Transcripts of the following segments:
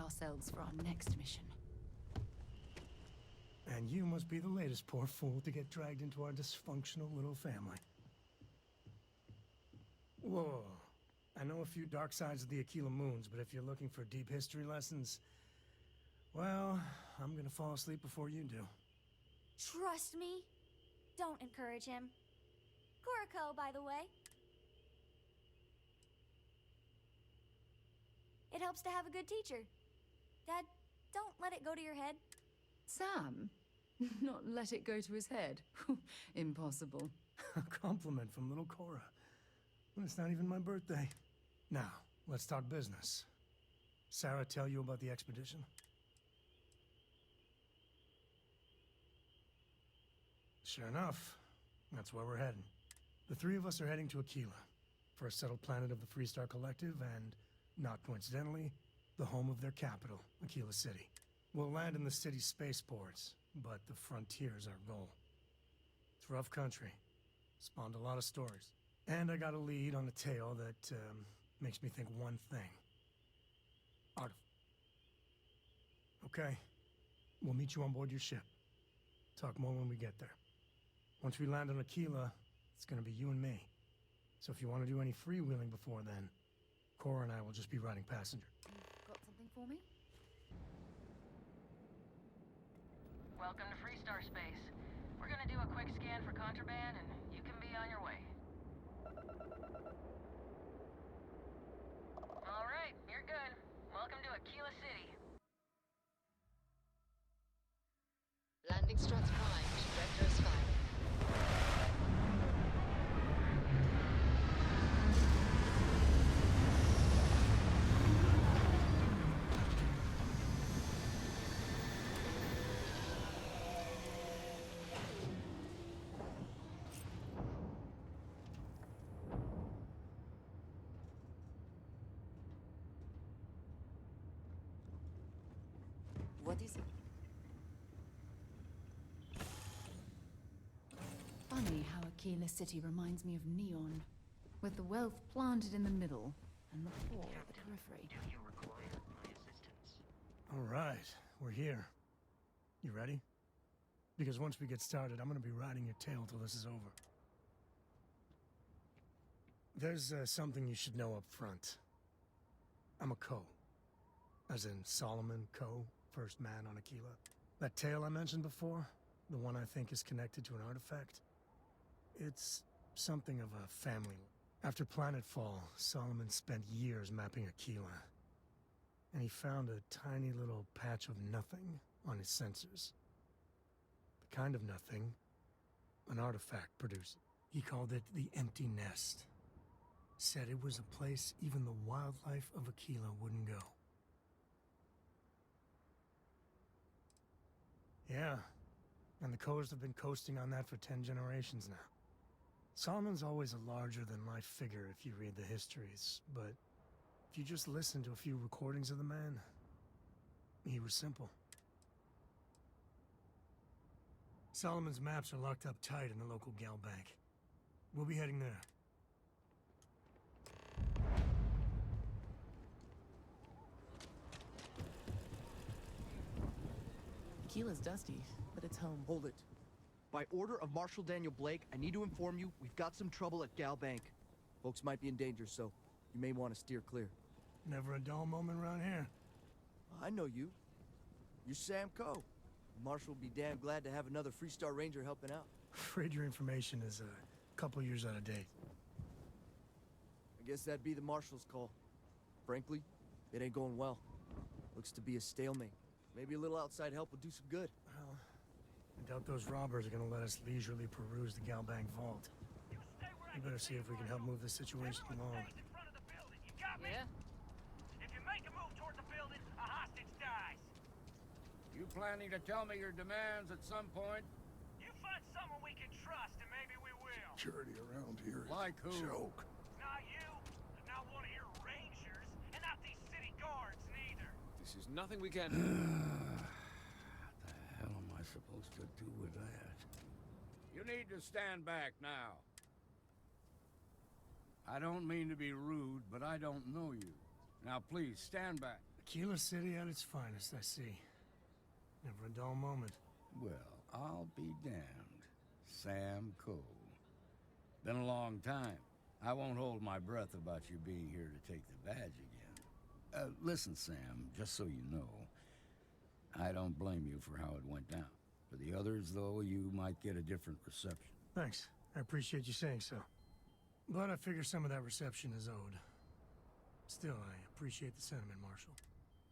ourselves for our next mission. And you must be the latest poor fool to get dragged into our dysfunctional little family. Whoa. I know a few dark sides of the Aquila Moons, but if you're looking for deep history lessons, well, I'm gonna fall asleep before you do. Trust me. Don't encourage him. Kuriko, by the way. It helps to have a good teacher. Dad, don't let it go to your head. Sam? Not let it go to his head? Impossible. A compliment from little Cora. Well, it's not even my birthday. Now, let's talk business. Sarah tell you about the expedition? Sure enough, that's where we're heading. The three of us are heading to Aquila, first settled planet of the Freestar Collective and, not coincidentally, the home of their capital, Aquila City. We'll land in the city's spaceports, but the frontier's our goal. It's rough country. Spawned a lot of stories. And I got a lead on a tale that makes me think one thing. Okay. We'll meet you on board your ship. Talk more when we get there. Once we land on Aquila, it's gonna be you and me. So if you want to do any freewheeling before then, Cora and I will just be riding passenger. Got something for me? Welcome to Freestar Space. We're gonna do a quick scan for contraband, and you can be on your way. All right, you're good. Welcome to Aquila City. Landing struts primed. Vectors firing. What is it? Funny how Aquila City reminds me of Neon, with the wealth planted in the middle and the poor at the periphery. Do you require my assistance? All right, we're here. You ready? Because once we get started, I'm gonna be riding your tail till this is over. There's something you should know up front. I'm a Coe. As in Solomon Coe, first man on Aquila. That tale I mentioned before, the one I think is connected to an artifact, it's something of a family. After planetfall, Solomon spent years mapping Aquila. And he found a tiny little patch of nothing on his sensors. The kind of nothing an artifact produced. He called it the Empty Nest. Said it was a place even the wildlife of Aquila wouldn't go. Yeah, and the Coes have been coasting on that for 10 generations now. Solomon's always a larger-than-life figure if you read the histories, but if you just listen to a few recordings of the man, he was simple. Solomon's maps are locked up tight in the local gal bank. We'll be heading there. Aquila's dusty, but it's home. Hold it. By order of Marshal Daniel Blake, I need to inform you we've got some trouble at Gal Bank. Folks might be in danger, so you may want to steer clear. Never a dull moment around here. I know you. You're Sam Coe. Marshal will be damn glad to have another Freestar Ranger helping out. Afraid your information is a couple years out of date. I guess that'd be the Marshal's call. Frankly, it ain't going well. Looks to be a stalemate. Maybe a little outside help will do some good. Well, I doubt those robbers are gonna let us leisurely peruse the Galbank vault. We better see if we can help move this situation along. Yeah? If you make a move toward the building, a hostage dies. You planning to tell me your demands at some point? You find someone we can trust, and maybe we will. Security around here is Like who? joke. Not you, not one of your rangers, and not these city guards neither. This is nothing we can... What the hell am I supposed to do with that? You need to stand back now. I don't mean to be rude, but I don't know you. Now please, stand back. Aquila City at its finest, I see. Never a dull moment. Well, I'll be damned. Sam Coe. Been a long time. I won't hold my breath about you being here to take the badge again. Listen, Sam, just so you know, I don't blame you for how it went down. For the others, though, you might get a different reception. Thanks. I appreciate you saying so. But I figure some of that reception is owed. Still, I appreciate the sentiment, Marshal.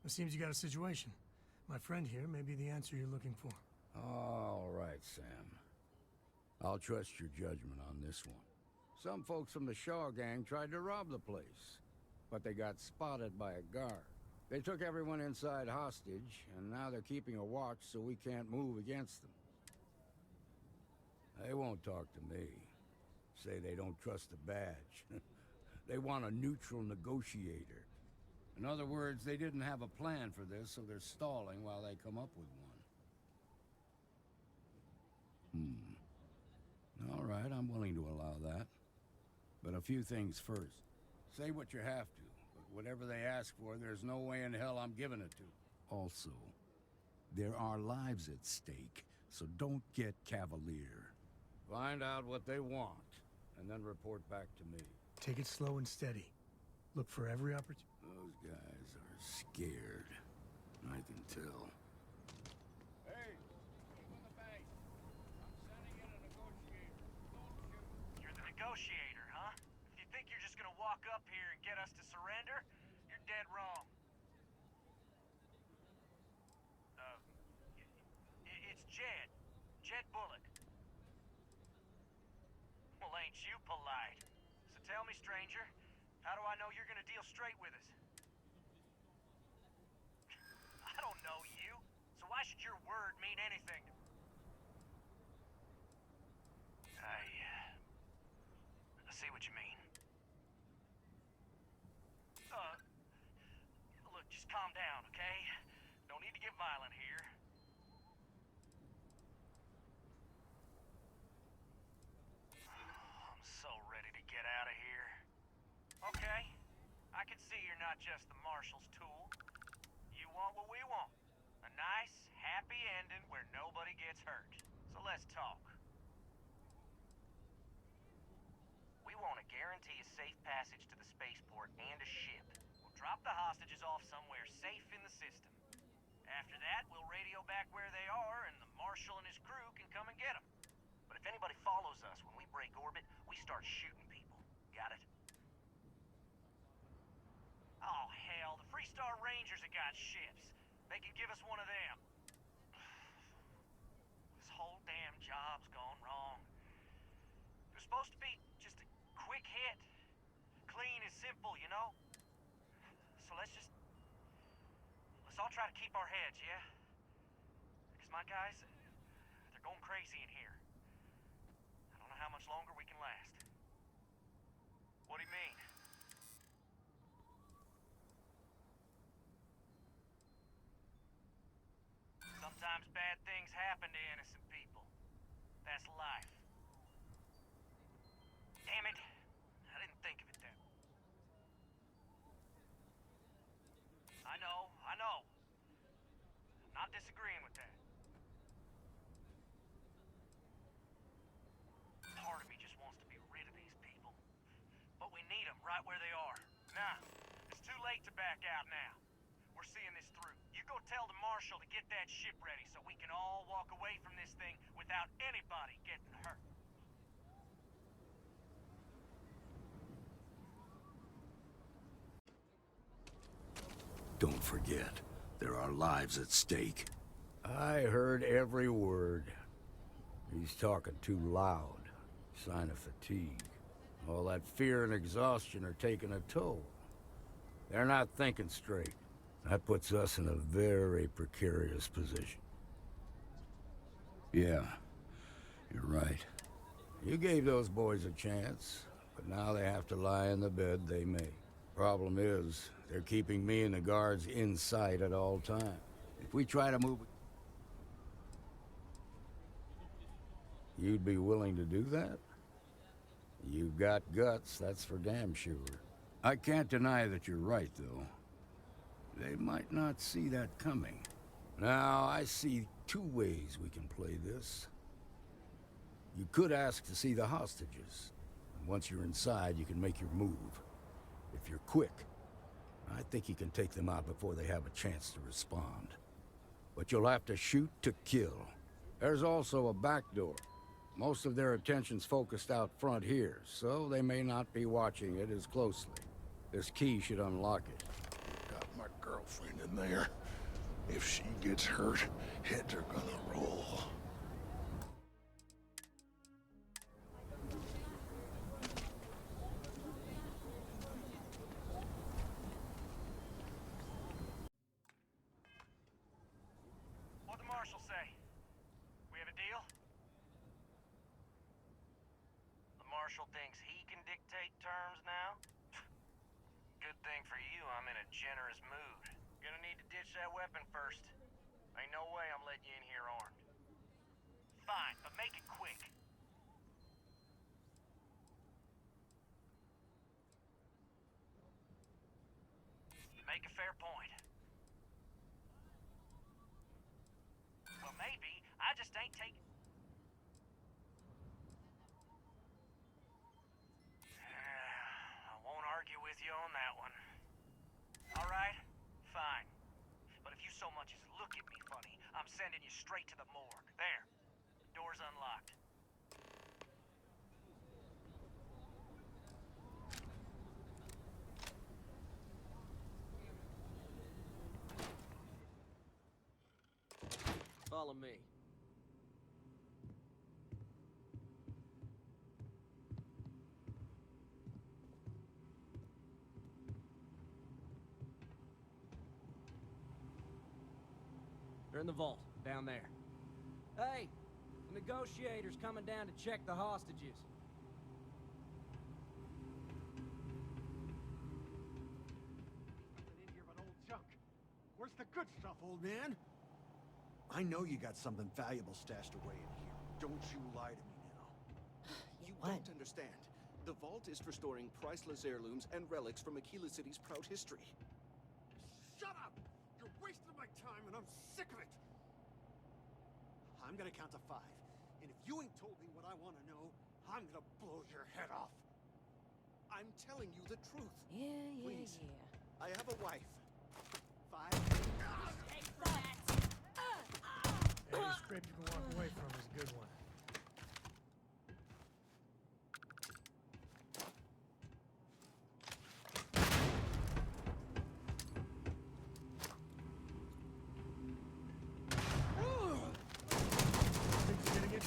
It seems you got a situation. My friend here may be the answer you're looking for. All right, Sam. I'll trust your judgment on this one. Some folks from the Shaw gang tried to rob the place, but they got spotted by a guard. They took everyone inside hostage, and now they're keeping a watch so we can't move against them. They won't talk to me. Say they don't trust the badge. They want a neutral negotiator. In other words, they didn't have a plan for this, so they're stalling while they come up with one. All right, I'm willing to allow that. But a few things first. Say what you have to, but whatever they ask for, there's no way in hell I'm giving it to. Also, there are lives at stake, so don't get cavalier. Find out what they want, and then report back to me. Take it slow and steady. Look for every opportunity. Those guys are scared. I can tell. Hey, open the bank. I'm sending in a negotiator. Don't shoot. You're the negotiator, huh? If you think you're just gonna walk up here and get us to surrender, you're dead wrong. It's Jed. Jed Bullock. Well, ain't you polite? So tell me, stranger, how do I know you're gonna deal straight with us? I don't know you, so why should your word mean anything to me? I see what you mean. Look, just calm down, okay? Don't need to get violent here. I'm so ready to get out of here. Okay, I can see you're not just the Marshal's tool. You want what we want. A nice, happy ending where nobody gets hurt. So let's talk. We want to guarantee a safe passage to the spaceport and a ship. We'll drop the hostages off somewhere safe in the system. After that, we'll radio back where they are, and the Marshal and his crew can come and get them. But if anybody follows us when we break orbit, we start shooting people. Got it? Oh, hell, the Freestar Rangers have got ships. They can give us one of them. This whole damn job's gone wrong. It was supposed to be just a quick hit. Clean and simple, you know? So let's all try to keep our heads, yeah? Because my guys, they're going crazy in here. I don't know how much longer we can last. What do you mean? Sometimes bad things happen to innocent people. That's life. Damn it! I didn't think of it that way. I know. Not disagreeing with that. Part of me just wants to be rid of these people. But we need them right where they are. Nah, it's too late to back out now. We're seeing this through. You go tell the Marshal to get that ship ready so we can all walk away from this thing without anybody getting hurt. Don't forget, there are lives at stake. I heard every word. He's talking too loud. Sign of fatigue. All that fear and exhaustion are taking a toll. They're not thinking straight. That puts us in a very precarious position. Yeah, you're right. You gave those boys a chance, but now they have to lie in the bed they made. Problem is, they're keeping me and the guards in sight at all times. If we try to move... You'd be willing to do that? You've got guts, that's for damn sure. I can't deny that you're right, though. They might not see that coming. Now, I see two ways we can play this. You could ask to see the hostages. And once you're inside, you can make your move. If you're quick, I think you can take them out before they have a chance to respond. But you'll have to shoot to kill. There's also a back door. Most of their attention's focused out front here, so they may not be watching it as closely. This key should unlock it. Got my girlfriend in there. If she gets hurt, heads are gonna roll. What'd the marshal say? We have a deal? The marshal thinks he can dictate terms now? Good thing for you, I'm in a generous mood. Gonna need to ditch that weapon first. Ain't no way I'm letting you in here armed. Fine, but make it quick. Make a fair point. Well, maybe. I just ain't taking... I won't argue with you on that one. All right, fine. But if you so much as look at me funny, I'm sending you straight to the morgue. There. The door's unlocked. Follow me. They're in the vault, down there. Hey! The negotiator's coming down to check the hostages. In here but old junk. Where's the good stuff, old man? I know you got something valuable stashed away in here. Don't you lie to me now. You don't understand. The vault is for storing priceless heirlooms and relics from Aquila City's proud history. Shut up! You're wasting my time and I'm sick of it! I'm gonna count to 5. And if you ain't told me what I want to know, I'm gonna blow your head off. I'm telling you the truth. Yeah, Please. I have a wife. 5. Any script you can walk away from is a good one. Think you're getting it?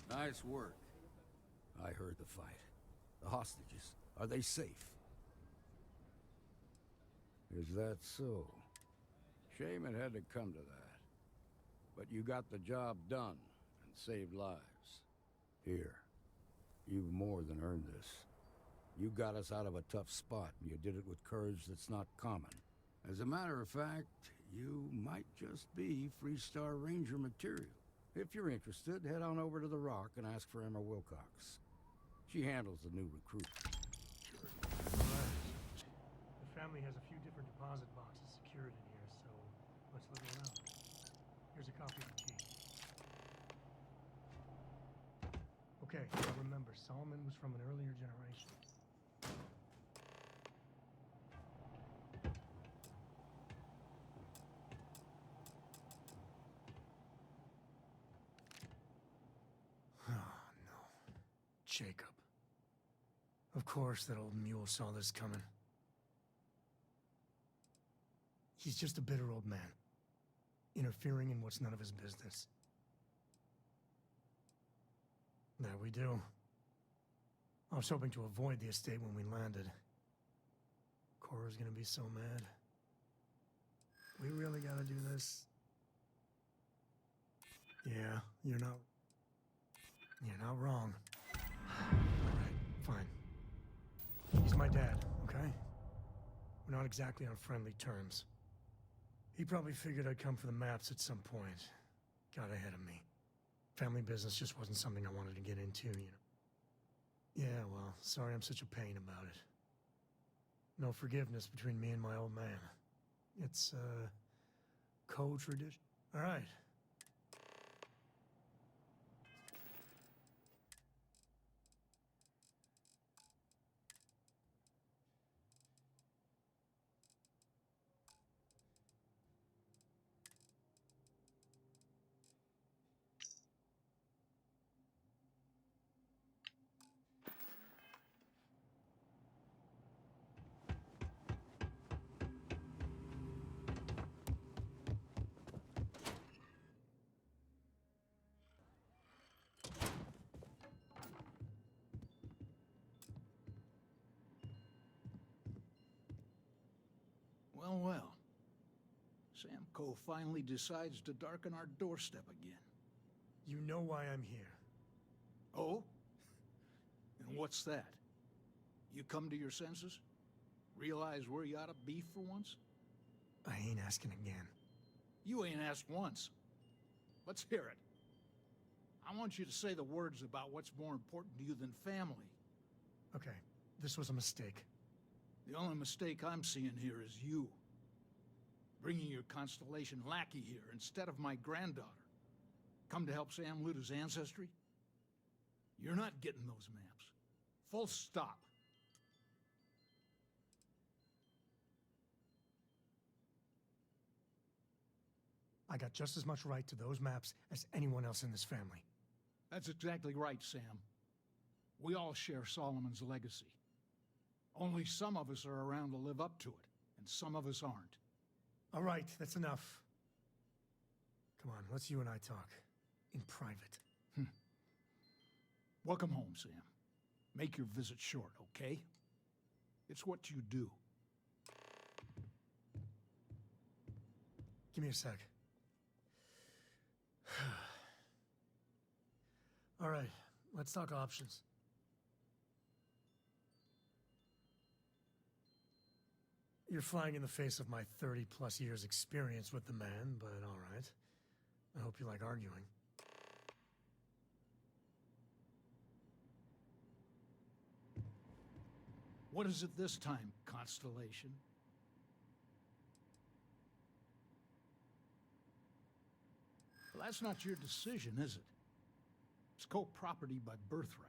Nice work. I heard the fight. The hostages, are they safe? Is that so? Shame it had to come to that. But you got the job done and saved lives. Here, you've more than earned this. You got us out of a tough spot, and you did it with courage that's not common. As a matter of fact, you might just be Freestar Ranger material. If you're interested, head on over to the Rock and ask for Emma Wilcox. She handles the new recruit. Alright. The family has a few different deposit boxes secured in here, so let's look around. Here's a copy of the key. Okay, now remember, Solomon was from an earlier generation. Oh, no. Jacob. Of course that old mule saw this coming. He's just a bitter old man, interfering in what's none of his business. There we do. I was hoping to avoid the estate when we landed. Cora's gonna be so mad. We really gotta do this? Yeah, you're not wrong. Alright, fine. He's my dad, okay? We're not exactly on friendly terms. He probably figured I'd come for the maps at some point. Got ahead of me. Family business just wasn't something I wanted to get into, you know. Yeah, well, sorry I'm such a pain about it. No forgiveness between me and my old man. It's, Coe tradition. All right. Well, well. Sam Coe finally decides to darken our doorstep again. You know why I'm here. Oh? And what's that? You come to your senses? Realize where you ought to be for once? I ain't asking again. You ain't asked once. Let's hear it. I want you to say the words about what's more important to you than family. Okay, this was a mistake. The only mistake I'm seeing here is you. Bringing your Constellation lackey here instead of my granddaughter. Come to help Sam loot his ancestry? You're not getting those maps. Full stop. I got just as much right to those maps as anyone else in this family. That's exactly right, Sam. We all share Solomon's legacy. Only some of us are around to live up to it, and some of us aren't. All right, that's enough. Come on, let's you and I talk. In private. Welcome home, Sam. Make your visit short, okay? It's what you do. Give me a sec. All right, let's talk options. You're flying in the face of my 30-plus years experience with the man, but all right. I hope you like arguing. What is it this time, Constellation? Well, that's not your decision, is it? It's co-property by birthright.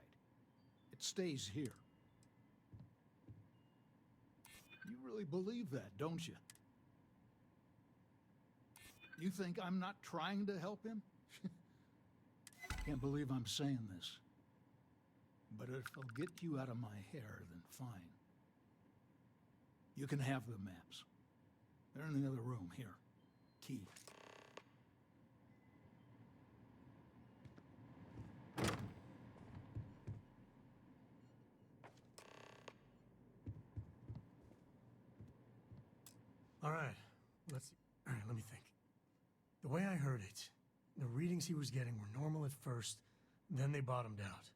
It stays here. You really believe that, don't you? You think I'm not trying to help him? Can't believe I'm saying this. But if it'll get you out of my hair, then fine. You can have the maps. They're in the other room, here. Key. All right, let me think. The way I heard it, the readings he was getting were normal at first, then they bottomed out.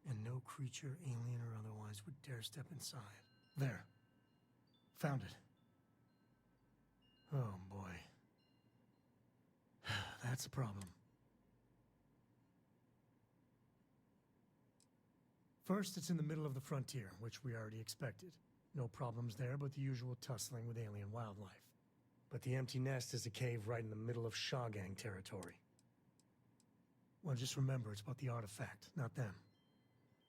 And no creature, alien or otherwise, would dare step inside. There. Found it. Oh, boy. That's a problem. First, it's in the middle of the frontier, which we already expected. No problems there, but the usual tussling with alien wildlife. But the empty nest is a cave right in the middle of Shawgang territory. Well, just remember, it's about the artifact, not them.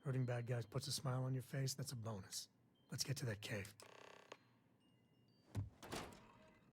Hurting bad guys puts a smile on your face, that's a bonus. Let's get to that cave.